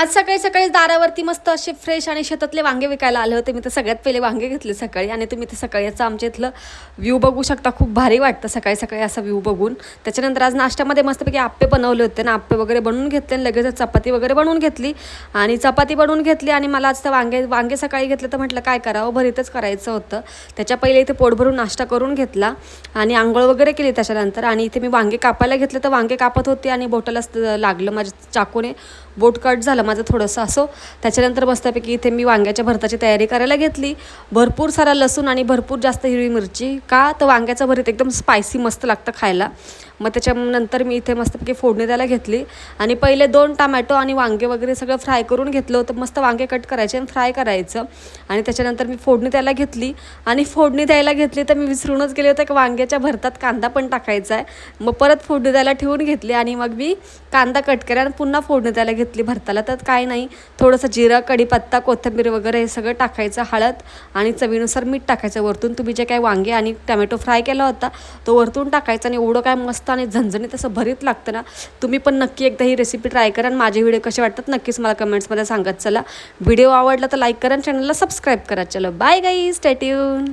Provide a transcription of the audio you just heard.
आज सकाळी सकाळी दारावरती मस्त असे फ्रेश आणि शेतातले वांगे विकायला आले होते. मी तर सगळ्यात पहिले वांगे घेतले सकाळी आणि तुम्ही ते सकाळी याचा आमच्या इथलं व्ह्यू बघू शकता. खूप भारी वाटतं सकाळी सकाळी असा व्ह्यू बघून. त्याच्यानंतर आज नाश्त्यामध्ये मस्तपैकी आप्पे बनवले होते ना, आप्पे वगैरे बनवून घेतले आणि लगेच चपाती वगैरे बनवून घेतली आणि चपाती बनवून घेतली. आणि मला आज तर वांगे सकाळी घेतले तर म्हटलं काय करावं, भरीतच करायचं होतं. त्याच्या पहिले इथे पोट भरून नाश्ता करून घेतला आणि आंघोळ वगैरे केली त्याच्यानंतर. आणि इथे मी वांगे कापायला घेतले तर वांगे कापत होते आणि बोटालाच लागलं माझ्या चाकूने, बोट कट झालं माझं थोडंसं असं. त्याच्यानंतर मस्तपैकी इथे मी वांग्याच्या भरताची तयारी करायला घेतली. भरपूर सारा लसूण आणि भरपूर जास्त हिरवी मिरची, का तर वांग्याचं भरीत एकदम स्पायसी मस्त लागतं खायला. मग त्याच्यानंतर मी इथे मस्तपैकी फोडणी द्यायला घेतली आणि पहिले 2 टमॅटो आणि वांगे वगैरे सगळं फ्राय करून घेतलं होतं. मस्त वांगे कट करायचे आणि फ्राय करायचं. आणि त्याच्यानंतर मी फोडणी द्यायला घेतली आणि फोडणी द्यायला घेतली तर मी विसरूनच गेले होते की वांग्याच्या भरतात कांदा पण टाकायचा आहे. मग परत फोडणी द्यायला ठेवून घेतली आणि मग मी कांदा कट केला आणि पुन्हा फोडणी द्यायला घेतली भरताला. तर काय नाही, थोडंसं जिरं, कढीपत्ता, कोथिंबीर वगैरे हे सगळं टाकायचं, हळद आणि चवीनुसार मीठ टाकायचं. वरतून तुम्ही जे काय वांगे आणि टमॅटो फ्राय केला होता तो वरतून टाकायचा आणि एवढं काय मस्त आणि झणझणीत असं भरीत लागतं ना. तुम्ही पण नक्की एकदा ही रेसिपी ट्राय करा आणि माझे व्हिडिओ कसे वाटतात नक्कीच मला कमेंट्समध्ये सांगत चला. व्हिडिओ आवडला तर लाईक करा आणि चॅनलला सबस्क्राईब करा. चलो बाय गाईज, स्टे ट्यून.